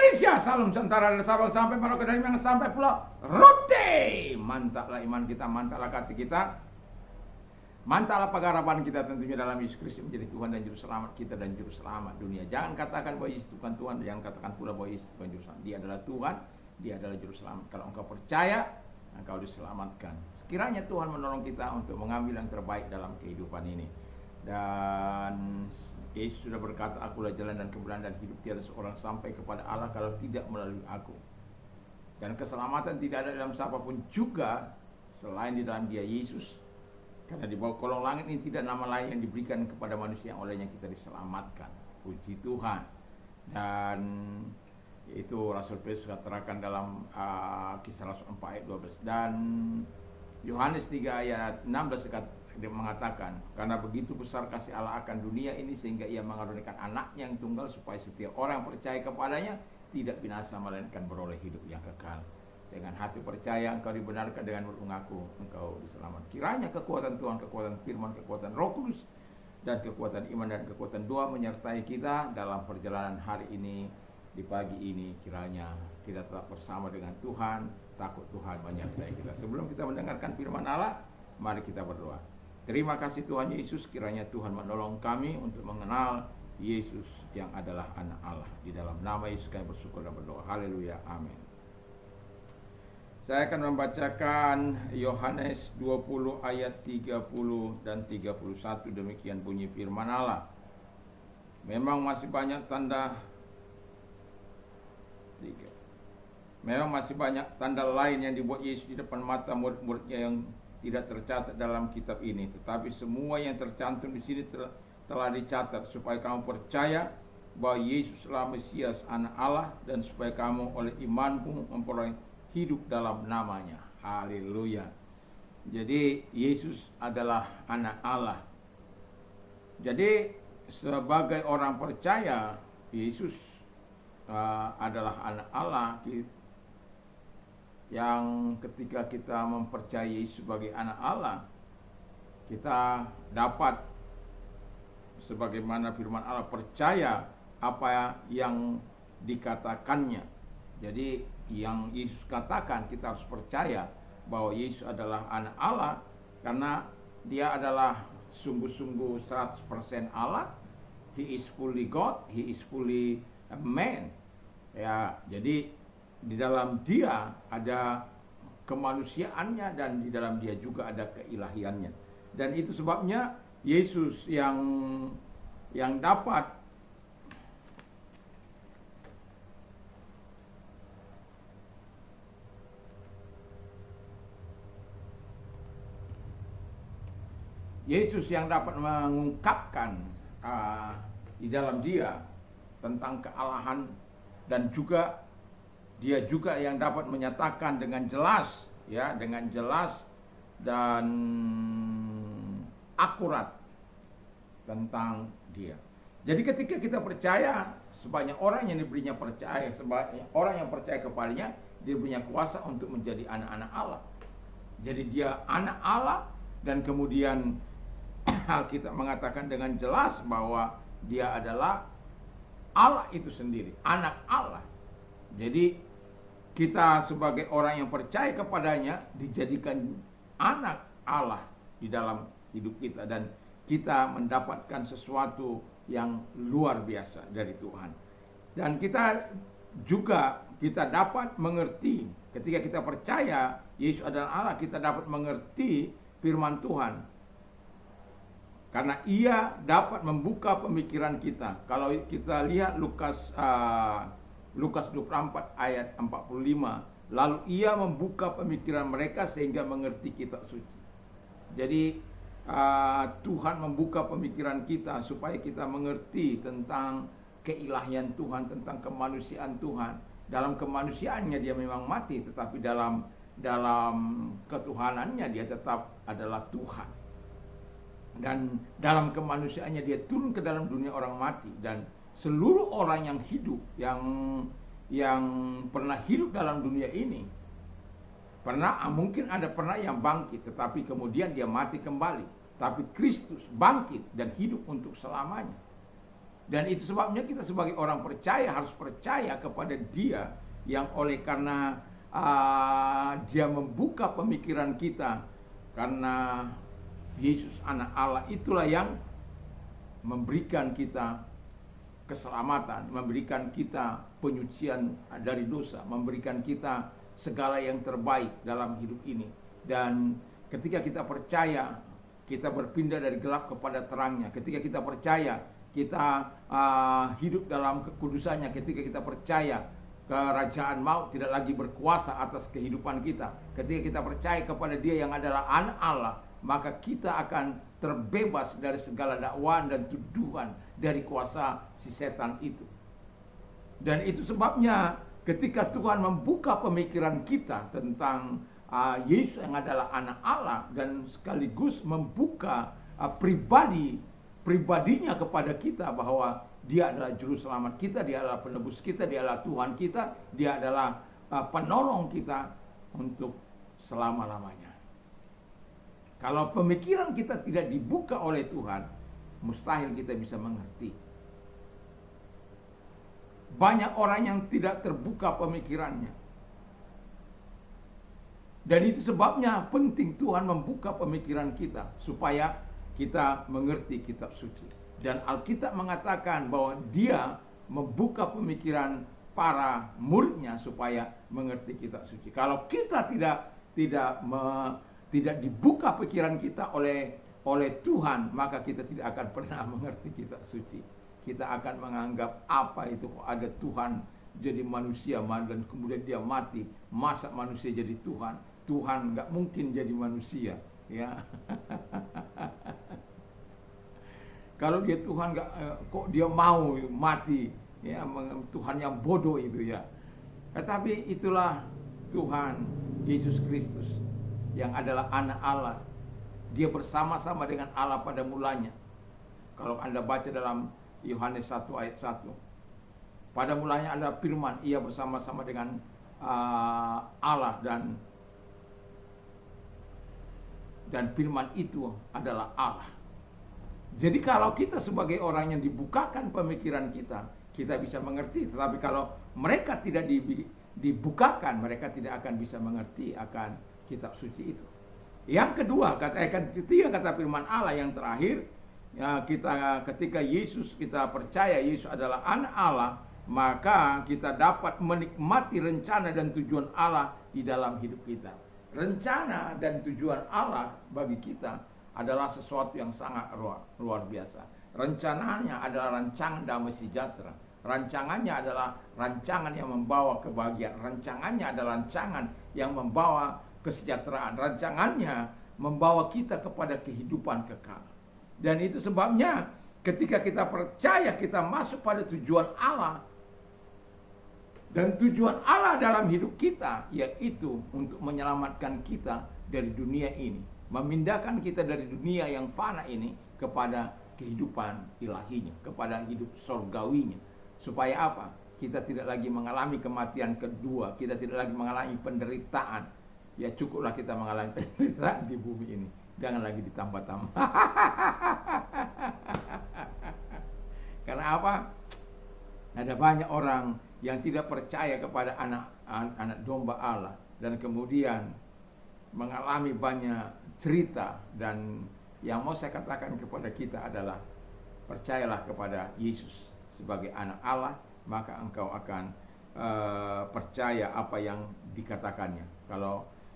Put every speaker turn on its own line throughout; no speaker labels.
Indonesia, salam Nusantara dari Sabang sampai Merauke, dari Minang sampai Pulau Rote. Mantaplah iman kita, mantaplah kasih kita, mantaplah pengharapan kita tentunya dalam Yesus Kristus menjadi Tuhan dan Juru Selamat kita dan Juru Selamat dunia. Jangan katakan bahwa Yesus bukan Tuhan, jangan katakan pula bahwa Yesus bukan Juru Selamat. Dia adalah Tuhan, Dia adalah Juru Selamat. Kalau engkau percaya, engkau diselamatkan. Kiranya Tuhan menolong kita untuk mengambil yang terbaik dalam kehidupan ini. Dan Yesus sudah berkata, akulah jalan dan kebenaran dan hidup, tiada seorang sampai kepada Allah kalau tidak melalui aku. Dan keselamatan tidak ada dalam siapapun juga selain di dalam Dia Yesus. Karena di bawah kolong langit ini tidak nama lain yang diberikan kepada manusia yang olehnya kita diselamatkan. Puji Tuhan. Dan itu Rasul Petrus katakan dalam Kisah Rasul 4 ayat 12. Dan Yohanes 3 ayat 16 dia mengatakan, karena begitu besar kasih Allah akan dunia ini sehingga Ia mengaruniakan anaknya yang tunggal supaya setiap orang yang percaya kepadanya tidak binasa melainkan beroleh hidup yang kekal. Dengan hati percaya engkau dibenarkan, dengan mulut mengaku engkau diselamatkan. Kiranya kekuatan Tuhan, kekuatan firman, kekuatan Roh Kudus dan kekuatan iman dan kekuatan doa menyertai kita dalam perjalanan hari ini. Di pagi ini kiranya kita tetap bersama dengan Tuhan, takut Tuhan menyertai kita. Sebelum kita mendengarkan firman Allah, mari kita berdoa. Terima kasih Tuhan Yesus, kiranya Tuhan menolong kami untuk mengenal Yesus yang adalah anak Allah. Di dalam nama Yesus kami bersyukur dan berdoa. Haleluya, amin. Saya akan membacakan Yohanes 20 ayat 30 dan 31. Demikian bunyi firman Allah. Memang masih banyak tanda lain yang dibuat Yesus di depan mata murid-muridnya yang tidak tercatat dalam kitab ini. Tetapi semua yang tercantum di sini telah dicatat supaya kamu percaya bahwa Yesuslah Mesias anak Allah, dan supaya kamu oleh imanmu memperoleh hidup dalam namanya. Haleluya. Jadi Yesus adalah anak Allah. Jadi sebagai orang percaya Yesus adalah anak Allah, yang ketika kita mempercayai sebagai anak Allah, kita dapat sebagaimana firman Allah percaya apa yang dikatakannya. Jadi yang Yesus katakan kita harus percaya bahwa Yesus adalah anak Allah, karena Dia adalah sungguh-sungguh 100% Allah. He is fully God, He is fully man. Ya, jadi di dalam Dia ada kemanusiaannya dan di dalam Dia juga ada keilahiannya. Dan itu sebabnya Yesus yang dapat mengungkapkan di dalam Dia tentang kealahan, dan juga Dia juga yang dapat menyatakan dengan jelas, ya, dengan jelas dan akurat tentang Dia. Jadi ketika kita percaya, sebanyak orang yang diberinya percaya, sebanyak orang yang percaya kepadanya, Dia punya kuasa untuk menjadi anak-anak Allah. Jadi Dia anak Allah, dan kemudian Alkitab mengatakan dengan jelas bahwa Dia adalah Allah itu sendiri, anak Allah. Jadi kita sebagai orang yang percaya kepadanya dijadikan anak Allah di dalam hidup kita, dan kita mendapatkan sesuatu yang luar biasa dari Tuhan. Dan kita dapat mengerti, ketika kita percaya Yesus adalah Allah, kita dapat mengerti firman Tuhan, karena Ia dapat membuka pemikiran kita. Kalau kita lihat Lukas 24 ayat 45, lalu Ia membuka pemikiran mereka sehingga mengerti kitab suci. Jadi Tuhan membuka pemikiran kita supaya kita mengerti tentang keilahian Tuhan, tentang kemanusiaan Tuhan. Dalam kemanusiaannya Dia memang mati, tetapi dalam ketuhanannya Dia tetap adalah Tuhan. Dan dalam kemanusiaannya Dia turun ke dalam dunia orang mati, dan seluruh orang yang hidup, yang pernah hidup dalam dunia ini, mungkin ada yang bangkit, tetapi kemudian dia mati kembali. Tapi Kristus bangkit dan hidup untuk selamanya. Dan itu sebabnya kita sebagai orang percaya harus percaya kepada Dia yang oleh karena Dia membuka pemikiran kita, karena Yesus anak Allah itulah yang memberikan kita keselamatan, memberikan kita penyucian dari dosa, memberikan kita segala yang terbaik dalam hidup ini. Dan ketika kita percaya, kita berpindah dari gelap kepada terangnya. Ketika kita percaya, kita hidup dalam kekudusannya. Ketika kita percaya, kerajaan maut tidak lagi berkuasa atas kehidupan kita. Ketika kita percaya kepada Dia yang adalah anak Allah, maka kita akan terbebas dari segala dakwaan dan tuduhan dari kuasa si setan itu. Dan itu sebabnya ketika Tuhan membuka pemikiran kita tentang Yesus yang adalah anak Allah, dan sekaligus membuka pribadinya kepada kita, bahwa Dia adalah juru selamat kita, Dia adalah penebus kita, Dia adalah Tuhan kita, Dia adalah penolong kita untuk selama-lamanya. Kalau pemikiran kita tidak dibuka oleh Tuhan, mustahil kita bisa mengerti. Banyak orang yang tidak terbuka pemikirannya. Dan itu sebabnya penting Tuhan membuka pemikiran kita, supaya kita mengerti kitab suci. Dan Alkitab mengatakan bahwa Dia membuka pemikiran para muridnya supaya mengerti kitab suci. Kalau kita tidak dibuka pikiran kita oleh Tuhan, maka kita tidak akan pernah mengerti kitab suci. Kita akan menganggap apa itu kok ada Tuhan jadi manusia dan kemudian Dia mati. Masa manusia jadi Tuhan? Tuhan nggak mungkin jadi manusia, ya. Kalau Dia Tuhan kok Dia mau mati, ya, Tuhan yang bodoh itu, ya. Tetapi itulah Tuhan Yesus Kristus yang adalah anak Allah. Dia bersama-sama dengan Allah pada mulanya. Kalau Anda baca dalam Yohanes 1 ayat 1, pada mulanya ada firman, Ia bersama-sama dengan Allah, dan firman itu adalah Allah. Jadi kalau kita sebagai orang yang dibukakan pemikiran kita, kita bisa mengerti. Tetapi kalau mereka tidak dibukakan, mereka tidak akan bisa mengerti akan kitab suci itu. Yang kedua, ketiga kata firman Allah yang terakhir, ya, ketika kita percaya Yesus adalah anak Allah, maka kita dapat menikmati rencana dan tujuan Allah di dalam hidup kita. Rencana dan tujuan Allah bagi kita adalah sesuatu yang sangat luar biasa. Rencananya adalah rancangan damai sejahtera. Rancangannya adalah rancangan yang membawa kebahagiaan. Rancangannya adalah rancangan yang membawa kesejahteraan. Rancangannya membawa kita kepada kehidupan kekal. Dan itu sebabnya ketika kita percaya, kita masuk pada tujuan Allah. Dan tujuan Allah dalam hidup kita yaitu untuk menyelamatkan kita dari dunia ini, memindahkan kita dari dunia yang fana ini kepada kehidupan ilahinya, kepada hidup surgawinya. Supaya apa? Kita tidak lagi mengalami kematian kedua, kita tidak lagi mengalami penderitaan. Ya cukuplah kita mengalami penderitaan di bumi ini, jangan lagi ditambah-tambah. Karena apa? Ada banyak orang yang tidak percaya kepada anak domba Allah, dan kemudian mengalami banyak cerita. Dan yang mau saya katakan kepada kita adalah, percayalah kepada Yesus sebagai anak Allah, maka engkau akan percaya apa yang dikatakannya.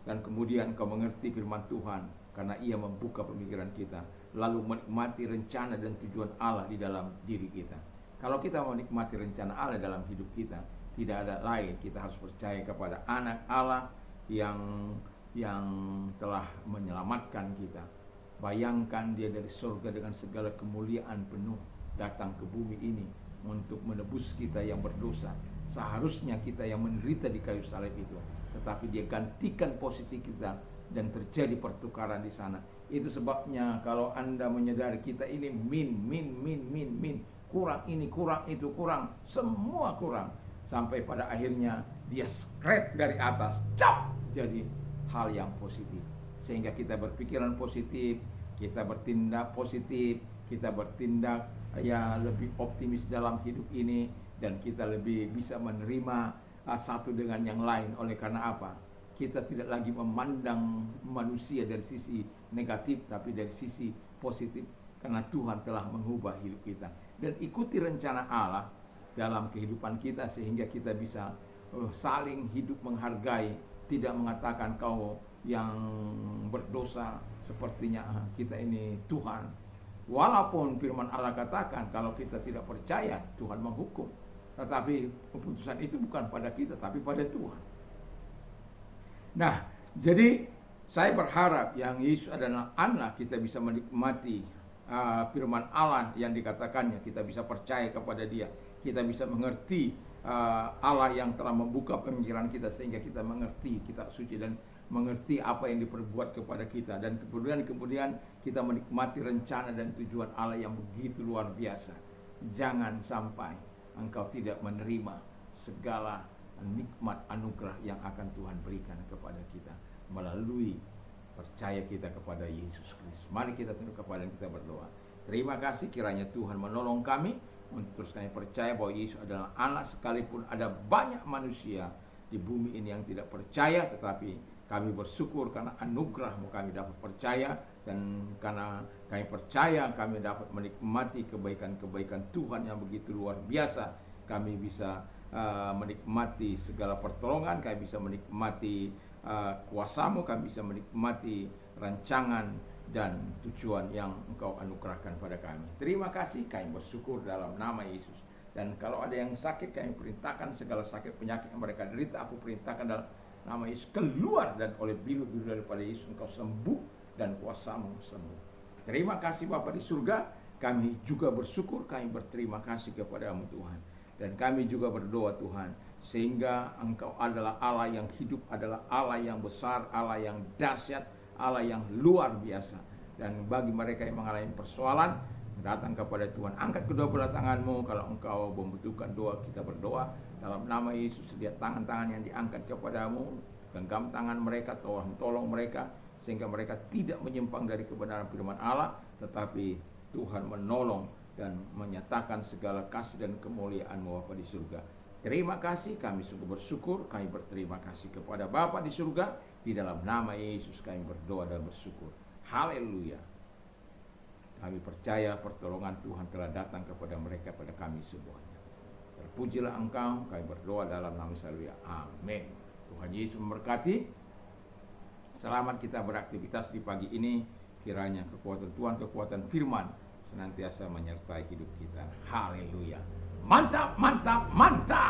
Dan kemudian engkau mengerti firman Tuhan, karena Ia membuka pemikiran kita, lalu menikmati rencana dan tujuan Allah di dalam diri kita. Kalau kita mau menikmati rencana Allah dalam hidup kita, tidak ada lain, kita harus percaya kepada anak Allah yang telah menyelamatkan kita. Bayangkan Dia dari surga dengan segala kemuliaan penuh datang ke bumi ini untuk menebus kita yang berdosa. Seharusnya kita yang menderita di kayu salib itu, tetapi Dia gantikan posisi kita dan terjadi pertukaran di sana. Itu sebabnya kalau Anda menyadari kita ini min, kurang ini, kurang itu, kurang, semua kurang, sampai pada akhirnya Dia scrap dari atas, cap, jadi hal yang positif. Sehingga kita berpikiran positif, kita bertindak positif, kita bertindak ya lebih optimis dalam hidup ini, dan kita lebih bisa menerima satu dengan yang lain. Oleh karena apa? Kita tidak lagi memandang manusia dari sisi negatif, tapi dari sisi positif, karena Tuhan telah mengubah hidup kita. Dan ikuti rencana Allah dalam kehidupan kita, sehingga kita bisa saling hidup menghargai, tidak mengatakan kau yang berdosa, sepertinya kita ini Tuhan. Walaupun firman Allah katakan kalau kita tidak percaya Tuhan menghukum, tetapi keputusan itu bukan pada kita tapi pada Tuhan. Nah, jadi saya berharap yang Yesus adalah anak, kita bisa menikmati firman Allah yang dikatakannya, kita bisa percaya kepada Dia, kita bisa mengerti Allah yang telah membuka pemikiran kita sehingga kita mengerti kitab suci dan mengerti apa yang diperbuat kepada kita, dan kemudian kita menikmati rencana dan tujuan Allah yang begitu luar biasa. Jangan sampai engkau tidak menerima segala nikmat anugerah yang akan Tuhan berikan kepada kita melalui percaya kita kepada Yesus Kristus. Mari kita tunduk kepala dan kita berdoa. Terima kasih kiranya Tuhan menolong kami untuk terus kami percaya bahwa Yesus adalah anak, sekalipun ada banyak manusia di bumi ini yang tidak percaya, tetapi kami bersyukur karena anugerah-Mu kami dapat percaya, dan karena kami percaya kami dapat menikmati kebaikan-kebaikan Tuhan yang begitu luar biasa. Kami bisa menikmati segala pertolongan, kami bisa menikmati kuasa-Mu, kami bisa menikmati rancangan dan tujuan yang Engkau anugerahkan pada kami. Terima kasih, kami bersyukur dalam nama Yesus. Dan kalau ada yang sakit, kami perintahkan segala sakit penyakit yang mereka derita, aku perintahkan dalam nama Yesus keluar, dan oleh bilu-bilu daripada Yesus Engkau sembuh dan kuasa-Mu sembuh. Terima kasih Bapa di surga, kami juga bersyukur, kami berterima kasih kepada-Mu Tuhan. Dan kami juga berdoa Tuhan, sehingga Engkau adalah Allah yang hidup, adalah Allah yang besar, Allah yang dahsyat, Allah yang luar biasa. Dan bagi mereka yang mengalami persoalan, datang kepada Tuhan, angkat kedua belah tanganmu. Kalau engkau membutuhkan doa, kita berdoa dalam nama Yesus. Lihat tangan-tangan yang diangkat kepadamu, genggam tangan mereka, tolong mereka, sehingga mereka tidak menyimpang dari kebenaran firman Allah, tetapi Tuhan menolong dan menyatakan segala kasih dan kemuliaan-Mu Bapa di surga. Terima kasih, kami sungguh bersyukur, kami berterima kasih kepada Bapa di surga. Di dalam nama Yesus kami berdoa dan bersyukur. Haleluya. Kami percaya pertolongan Tuhan telah datang kepada mereka, pada kami semuanya. Terpujilah Engkau, kami berdoa dalam nama Yesus. Amin. Tuhan Yesus memberkati. Selamat kita beraktivitas di pagi ini. Kiranya kekuatan Tuhan, kekuatan firman senantiasa menyertai hidup kita. Haleluya. Mantap, mantap, mantap.